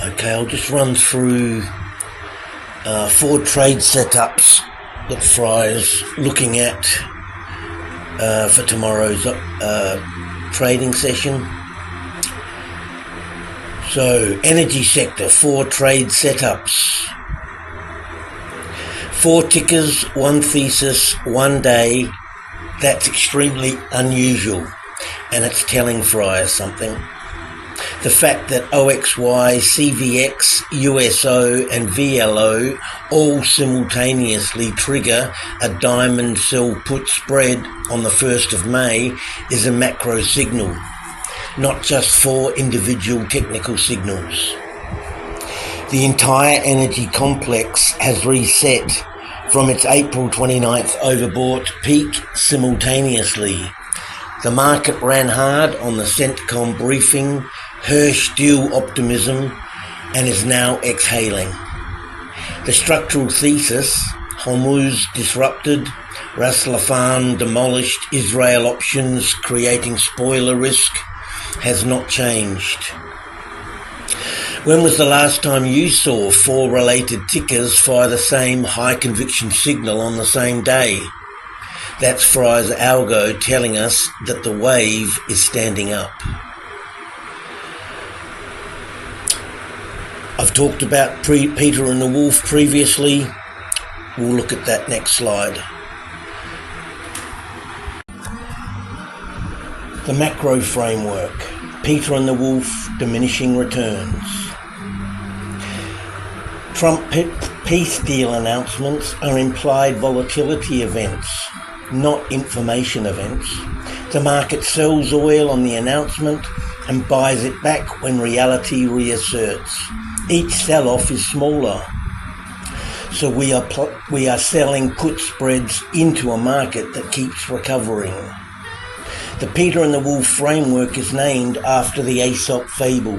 Okay, I'll just run through 4 trade setups that Friar's looking at for tomorrow's trading session. So, energy sector, 4 trade setups. 4 tickers, 1 thesis, 1 day. That's extremely unusual, and it's telling Friar something. The fact that OXY, CVX, USO and VLO all simultaneously trigger a diamond sell put spread on the 1st of May is a macro signal, not just 4 individual technical signals. The entire energy complex has reset from its April 29th overbought peak simultaneously. The market ran hard on the CENTCOM briefing, Hirsch deal optimism, and is now exhaling. The structural thesis, Hormuz disrupted, Ras Laffan demolished, Israel options creating spoiler risk, has not changed. When was the last time you saw 4 related tickers fire the same high conviction signal on the same day? That's Friar's algo telling us that the wave is standing up. I've talked about Peter and the Wolf previously. We'll look at that next slide. The macro framework. Peter and the Wolf, diminishing returns. Trump peace deal announcements are implied volatility events, not information events. The market sells oil on the announcement and buys it back when reality reasserts. Each sell-off is smaller, so we are selling put spreads into a market that keeps recovering. The Peter and the Wolf framework is named after the Aesop fable,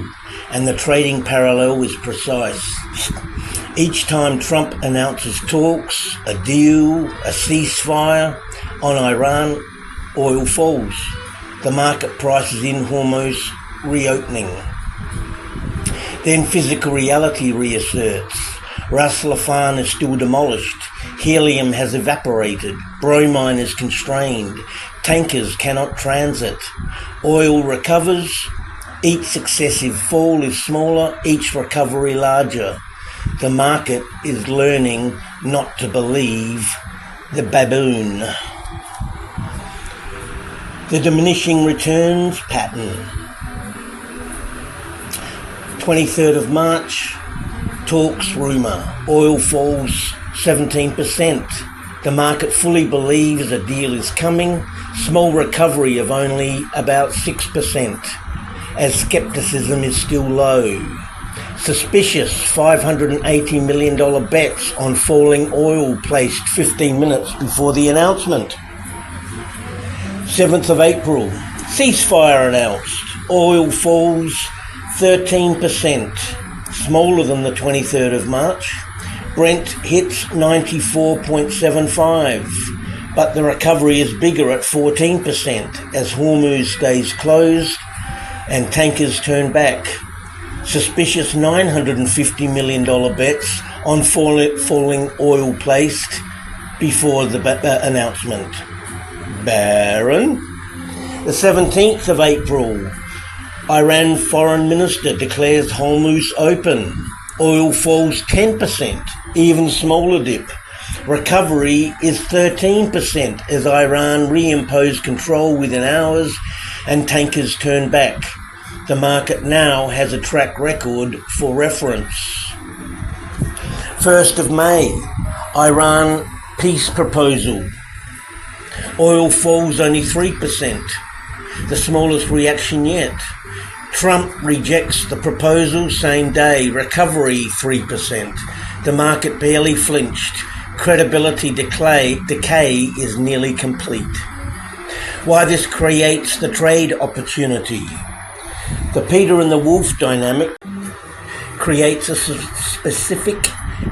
and the trading parallel is precise. Each time Trump announces talks, a deal, a ceasefire on Iran, oil falls. The market prices in Hormuz reopening. Then physical reality reasserts. Ras Laffan is still demolished. Helium has evaporated. Bromine is constrained. Tankers cannot transit. Oil recovers. Each successive fall is smaller, each recovery larger. The market is learning not to believe the baboon. The diminishing returns pattern. 23rd of March, talks rumour, oil falls 17%. The market fully believes a deal is coming, small recovery of only about 6%, as scepticism is still low. Suspicious $580 million bets on falling oil placed 15 minutes before the announcement. 7th of April, ceasefire announced, oil falls 13%, smaller than the 23rd of March. Brent hits 94.75, but the recovery is bigger at 14% as Hormuz stays closed and tankers turn back. Suspicious $950 million bets on falling oil placed before the announcement. Barren. The 17th of April, Iran foreign minister declares Hormuz open. Oil falls 10%, even smaller dip. Recovery is 13% as Iran reimposed control within hours and tankers turn back. The market now has a track record for reference. 1st of May, Iran peace proposal. Oil falls only 3%, the smallest reaction yet. Trump rejects the proposal same day, recovery 3%. The market barely flinched. Credibility decay is nearly complete. Why this creates the trade opportunity. The Peter and the Wolf dynamic creates a specific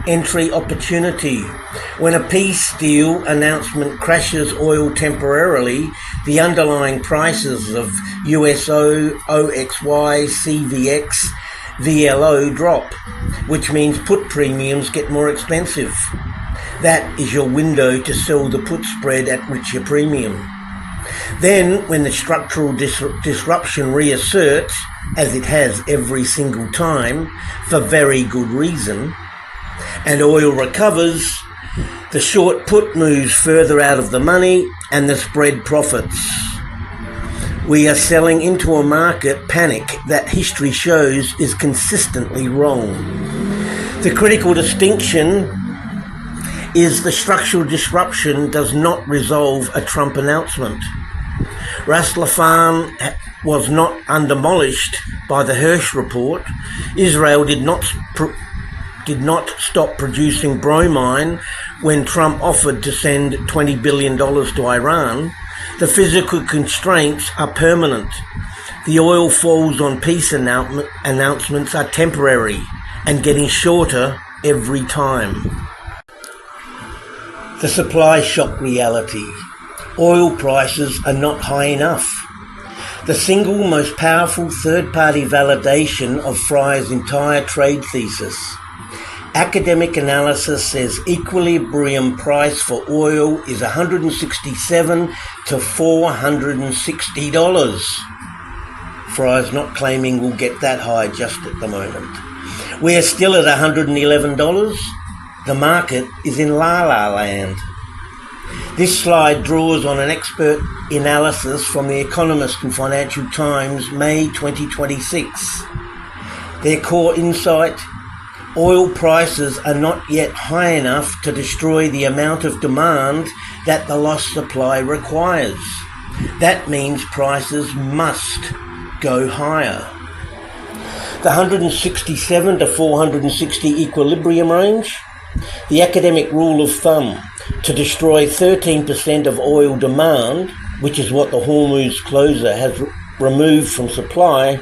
entry opportunity. When a peace deal announcement crashes oil temporarily, the underlying prices of USO, OXY, CVX VLO drop, which means put premiums get more expensive. That is your window to sell the put spread at richer premium. Then, when the structural disruption reasserts, as it has every single time, for very good reason, and oil recovers, the short put moves further out of the money and the spread profits. We are selling into a market panic that history shows is consistently wrong. The critical distinction is the structural disruption does not resolve a Trump announcement. Ras Laffan was not undemolished by the Hirsch report. Israel did not stop producing bromine when Trump offered to send $20 billion to Iran. The physical constraints are permanent. The oil falls on peace announcements are temporary and getting shorter every time. The supply shock reality. Oil prices are not high enough. The single most powerful third-party validation of Friar's entire trade thesis. Academic analysis says equilibrium price for oil is $167 to $460. Friar's not claiming we'll get that high just at the moment. We are still at $111. The market is in la-la land. This slide draws on an expert analysis from The Economist and Financial Times, May 2026. Their core insight: oil prices are not yet high enough to destroy the amount of demand that the lost supply requires. That means prices must go higher. The 167 to 460 equilibrium range, the academic rule of thumb: to destroy 13% of oil demand, which is what the Hormuz closure has removed from supply,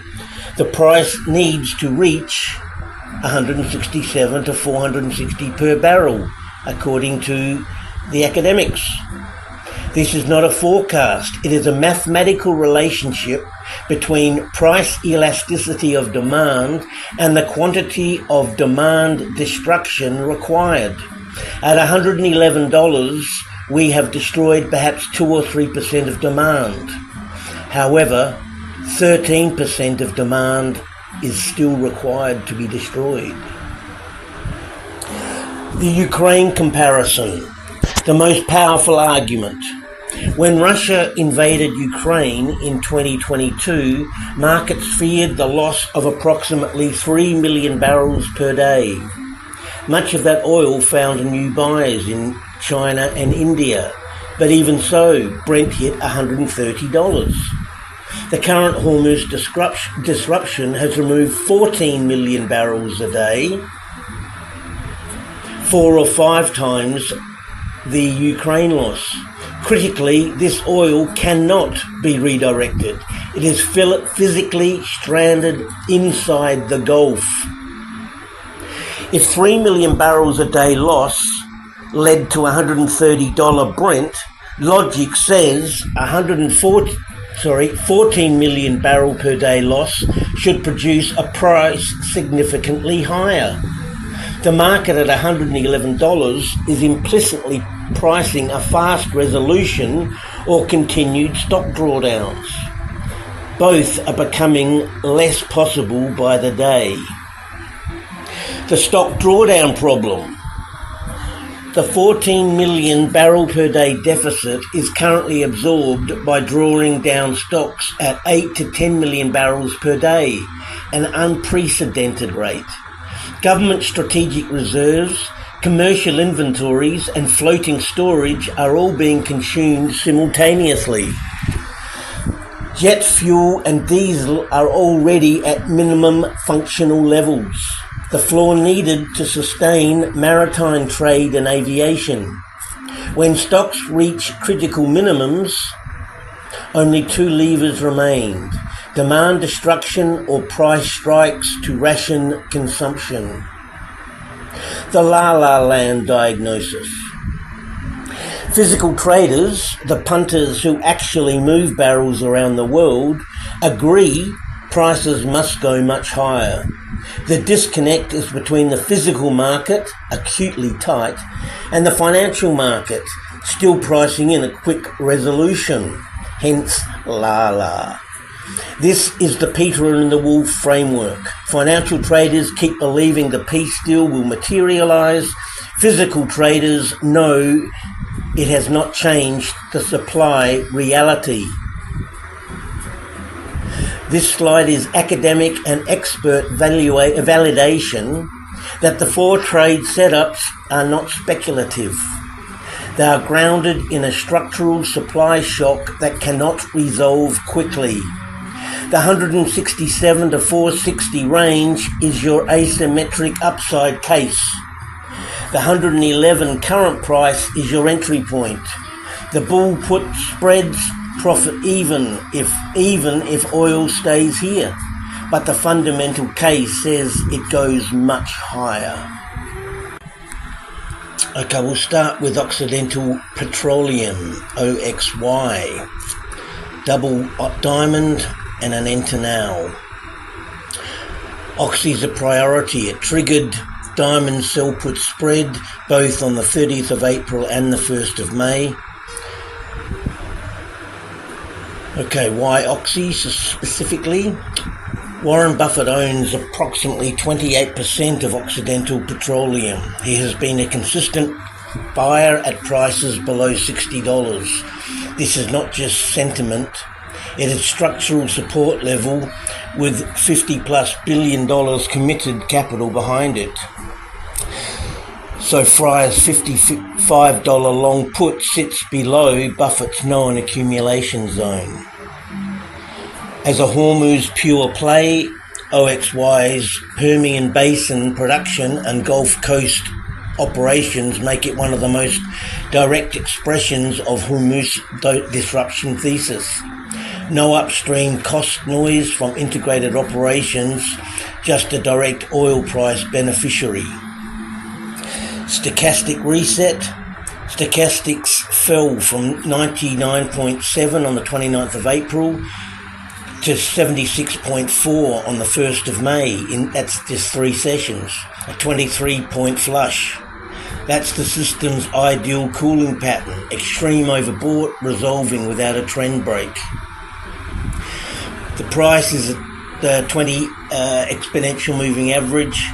the price needs to reach 167 to 460 per barrel, according to the academics. This is not a forecast. It is a mathematical relationship between price elasticity of demand and the quantity of demand destruction required. At $111, we have destroyed perhaps 2 or 3% of demand. However, 13% of demand is still required to be destroyed. The Ukraine comparison, the most powerful argument. When Russia invaded Ukraine in 2022, markets feared the loss of approximately 3 million barrels per day. Much of that oil found new buyers in China and India, but even so, Brent hit $130. The current Hormuz disruption has removed 14 million barrels a day, 4 or 5 times the Ukraine loss. Critically, this oil cannot be redirected. It is physically stranded inside the Gulf. If 3 million barrels a day loss led to $130 Brent, logic says 14 million barrel per day loss should produce a price significantly higher. The market at $111 is implicitly pricing a fast resolution or continued stock drawdowns. Both are becoming less possible by the day. The stock drawdown problem. The 14 million barrel per day deficit is currently absorbed by drawing down stocks at 8 to 10 million barrels per day, an unprecedented rate. Government strategic reserves, commercial inventories, and floating storage are all being consumed simultaneously. Jet fuel and diesel are already at minimum functional levels, the floor needed to sustain maritime trade and aviation. When stocks reach critical minimums, only 2 levers remain: demand destruction or price strikes to ration consumption. The la-la land diagnosis. Physical traders, the punters who actually move barrels around the world, agree prices must go much higher. The disconnect is between the physical market, acutely tight, and the financial market, still pricing in a quick resolution, hence la. This is the Peter and the Wolf framework. Financial traders keep believing the peace deal will materialize. Physical traders know it has not changed the supply reality. This slide is academic and expert validation that the 4 trade setups are not speculative. They are grounded in a structural supply shock that cannot resolve quickly. The 167 to 460 range is your asymmetric upside case. The 111 current price is your entry point. The bull put spreads profit even if oil stays here, but the fundamental case says it goes much higher. Okay, we'll start with Occidental Petroleum, OXY, double diamond and an enter now. Oxy's a priority. It triggered diamond sell put spread both on the 30th of April and the 1st of May. Okay, why Oxy specifically? Warren Buffett owns approximately 28% of Occidental Petroleum. He has been a consistent buyer at prices below $60. This is not just sentiment. It is structural support level with $50+ billion committed capital behind it. So Friar's $55 long put sits below Buffett's known accumulation zone. As a Hormuz pure play, OXY's Permian Basin production and Gulf Coast operations make it one of the most direct expressions of Hormuz disruption thesis. No upstream cost noise from integrated operations, just a direct oil price beneficiary. Stochastic reset. Stochastics fell from 99.7 on the 29th of April to 76.4 on the 1st of May. That's just 3 sessions, a 23-point flush. That's the system's ideal cooling pattern, extreme overbought, resolving without a trend break. The price is at the 20 exponential moving average.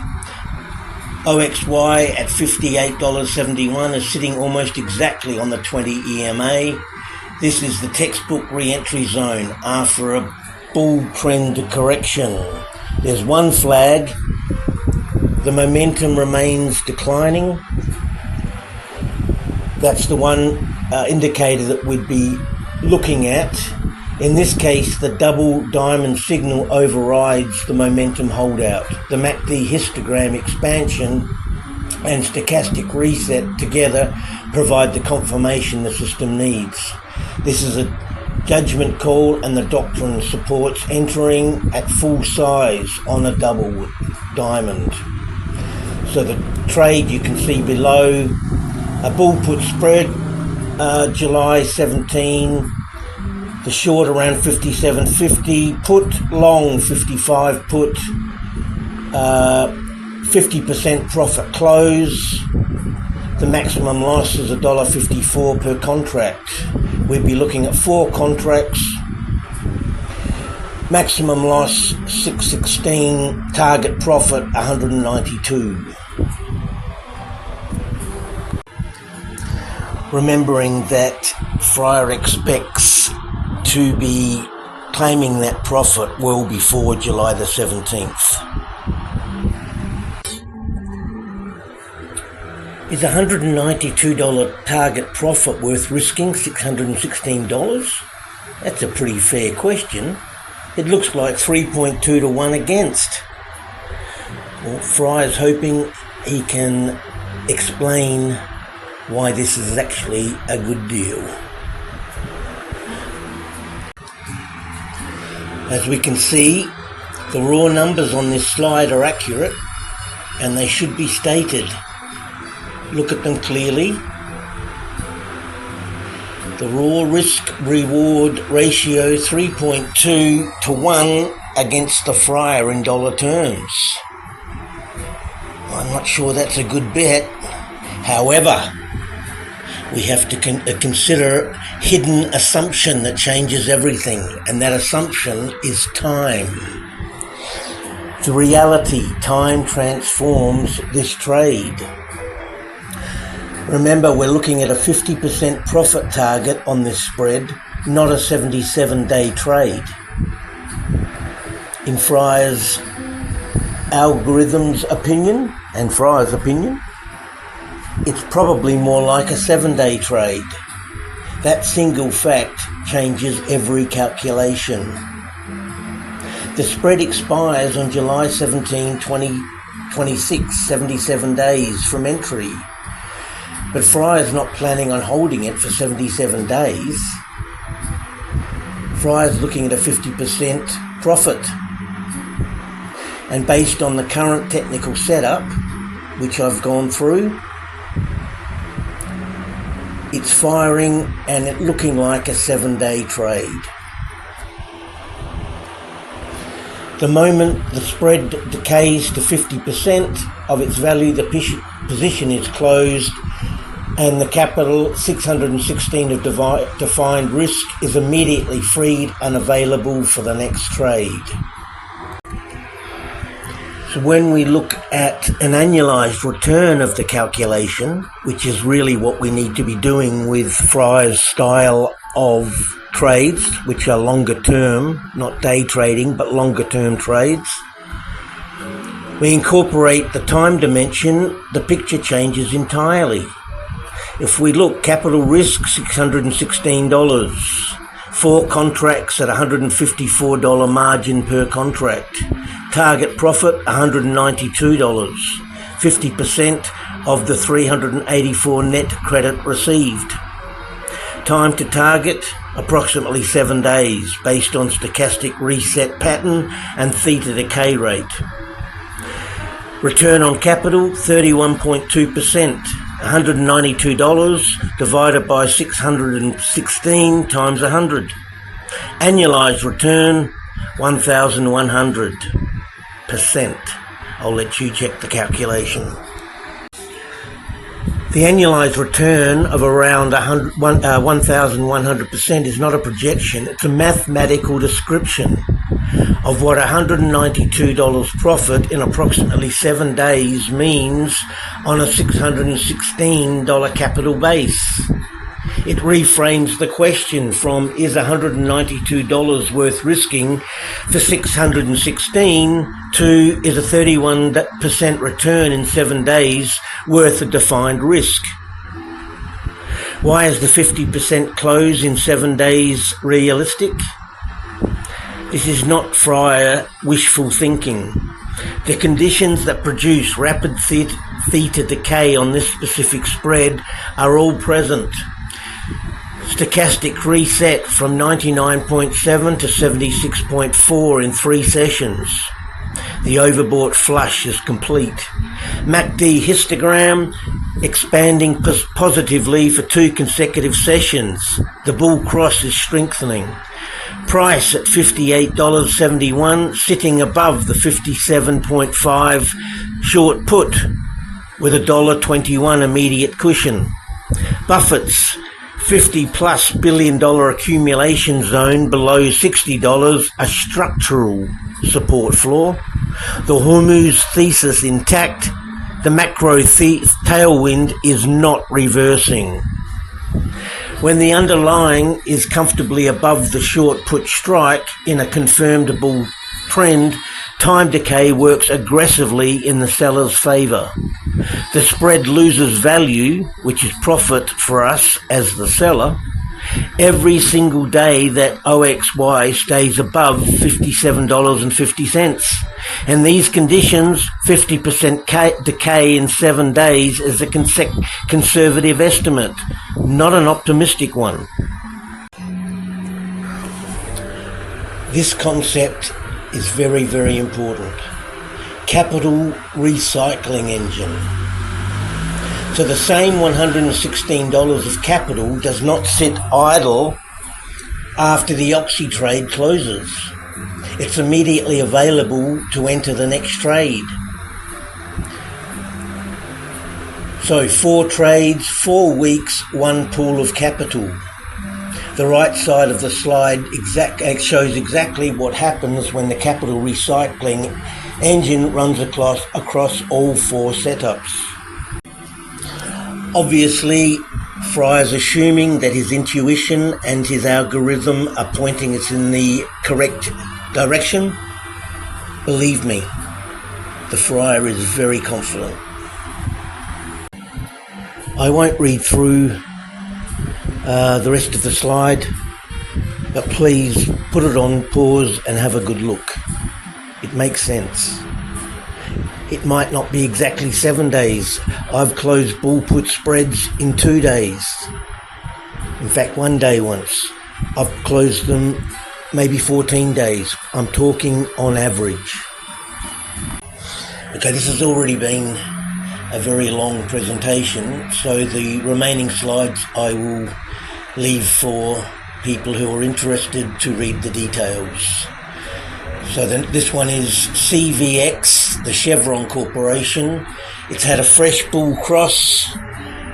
OXY at $58.71 is sitting almost exactly on the 20 EMA. This is the textbook re-entry zone after a bull trend correction. There's one flag. The momentum remains declining. That's the one indicator that we'd be looking at. In this case, the double diamond signal overrides the momentum holdout. The MACD histogram expansion and stochastic reset together provide the confirmation the system needs. This is a judgment call, and the Doctrine supports entering at full size on a double diamond. So the trade you can see below, a bull put spread, July 17, the short around 57.50, put long 55 put, 50% profit close. The maximum loss is $1.54 per contract. We'd be looking at 4 contracts. Maximum loss $6.16, target profit $192. Remembering that Friar expects to be claiming that profit well before July the 17th. Is $192 target profit worth risking $616? That's a pretty fair question. It looks like 3.2 to 1 against. Well, Friar's hoping he can explain why this is actually a good deal. As we can see, the raw numbers on this slide are accurate, and they should be stated. Look at them clearly. The raw risk-reward ratio 3.2 to 1 against the Friar in dollar terms. I'm not sure that's a good bet. However, we have to consider hidden assumption that changes everything, and that assumption is time. The reality, time transforms this trade. Remember, we're looking at a 50% profit target on this spread, not a 77-day trade. In Friar's algorithm's opinion, and Friar's opinion, it's probably more like a 7-day trade. That single fact changes every calculation. The spread expires on July 17, 2026, 77 days from entry. But Friar's not planning on holding it for 77 days. Friar's looking at a 50% profit. And based on the current technical setup, which I've gone through, it's firing and it looking like a 7-day trade. The moment the spread decays to 50% of its value, the position is closed and the capital 616 of defined risk is immediately freed and available for the next trade. So when we look at an annualized return of the calculation, which is really what we need to be doing with Friar's style of trades, which are longer term, not day trading, but longer term trades, we incorporate the time dimension, the picture changes entirely. If we look, capital risk, $616, 4 contracts at $154 margin per contract. Target profit, $192, 50% of the 384 net credit received. Time to target, approximately 7 days, based on stochastic reset pattern and theta decay rate. Return on capital, 31.2%, $192 divided by 616 times 100. Annualized return, 1,100%. I'll let you check the calculation. The annualized return of around 1,100% is not a projection, it's a mathematical description of what $192 profit in approximately 7 days means on a $616 capital base. It reframes the question from is $192 worth risking for 616 to is a 31% return in 7 days worth a defined risk. Why is the 50% close in 7 days realistic? This is not Friar wishful thinking. The conditions that produce rapid theta decay on this specific spread are all present. Stochastic reset from 99.7 to 76.4 in 3 sessions. The overbought flush is complete. MACD histogram expanding positively for 2 consecutive sessions. The bull cross is strengthening. Price at $58.71, sitting above the 57.5 short put with $1.21 immediate cushion. Buffett's $50+ billion accumulation zone below $60, a structural support floor. The Hormuz thesis intact. The macro tailwind is not reversing. When the underlying is comfortably above the short put strike in a confirmable trend, time decay works aggressively in the seller's favor. The spread loses value, which is profit for us as the seller, every single day that OXY stays above $57.50. And these conditions, 50% decay in 7 days, is a conservative estimate, not an optimistic one. This concept is very, very important. Capital recycling engine. So the same $116 of capital does not sit idle after the Oxy trade closes. It's immediately available to enter the next trade. So 4 trades, 4 weeks, 1 pool of capital. The right side of the slide shows exactly what happens when the capital recycling engine runs across all 4 setups. Obviously, Friar's assuming that his intuition and his algorithm are pointing us in the correct direction. Believe me, the Friar is very confident. I won't read through the rest of the slide, but please put it on pause and have a good look. It makes sense. It might not be exactly 7 days. I've closed bull put spreads in 2 days. In fact, 1 day once. I've closed them maybe 14 days. I'm talking on average. Okay, this has already been a very long presentation, so the remaining slides I will leave for people who are interested to read the details. So then this one is CVX, the Chevron Corporation. It's had a fresh bull cross.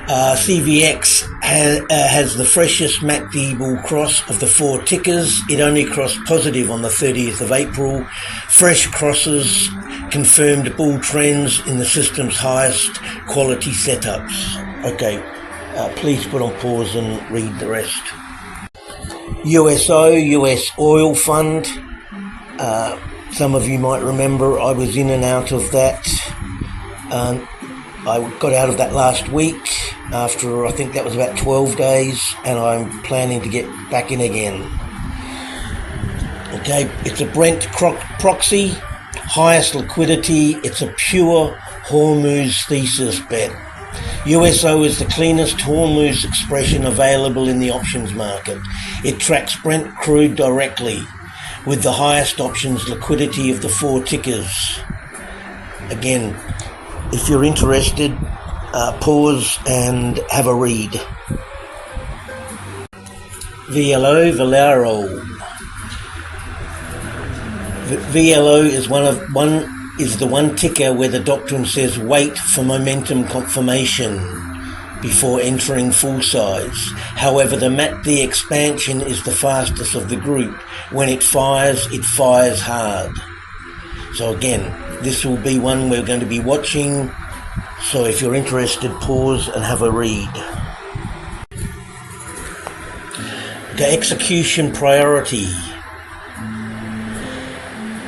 CVX has the freshest MACD bull cross of the 4 tickers. It only crossed positive on the 30th of April. Fresh crosses confirmed bull trends in the system's highest quality setups. Okay, please put on pause and read the rest. USO, US Oil Fund. Some of you might remember I was in and out of that. I got out of that last week after I think that was about 12 days, and I'm planning to get back in again. Okay, it's a Brent proxy, highest liquidity. It's a pure Hormuz thesis bet. USO is the cleanest Hormuz expression available in the options market. It tracks Brent crude directly, with the highest options liquidity of the 4 tickers. Again, if you're interested, pause and have a read. VLO, Valero. VLO is the one ticker where the Doctrine says wait for momentum confirmation before entering full size. However, the MACD expansion is the fastest of the group. When it fires hard. So again, this will be one we're going to be watching. So if you're interested, pause and have a read. The execution priority.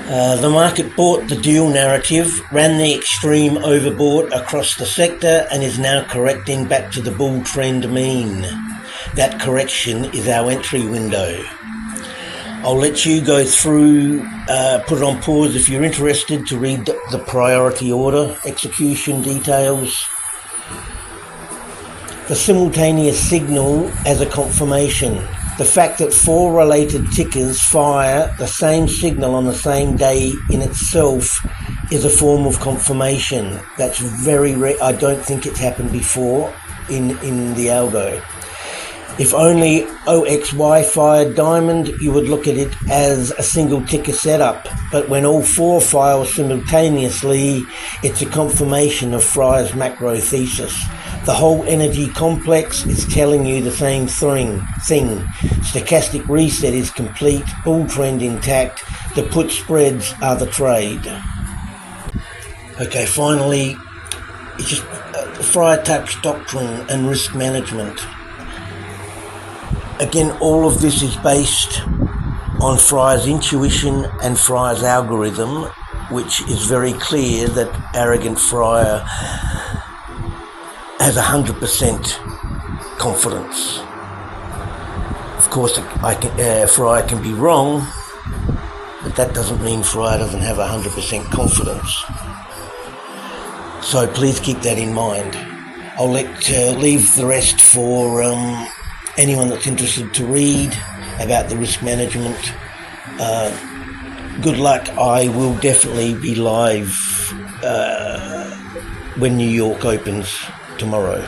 The market bought the dual narrative, ran the extreme overbought across the sector, and is now correcting back to the bull trend mean. That correction is our entry window. I'll let you go through, put it on pause if you're interested to read the priority order, execution details. The simultaneous signal as a confirmation. The fact that 4 related tickers fire the same signal on the same day in itself is a form of confirmation. That's very rare. I don't think it's happened before in the algo. If only OXY fired diamond, you would look at it as a single ticker setup. But when all 4 fire simultaneously, it's a confirmation of Friar's macro thesis. The whole energy complex is telling you the same thing. Stochastic reset is complete, bull trend intact, the put spreads are the trade. Okay, finally, it's just Friar touched doctrine and risk management. Again, all of this is based on Friar's intuition and Friar's algorithm, which is very clear that arrogant Friar has 100% confidence. Of course, Friar can be wrong, but that doesn't mean Friar doesn't have 100% confidence. So please keep that in mind. I'll leave the rest for anyone that's interested to read about the risk management. Good luck. I will definitely be live when New York opens tomorrow.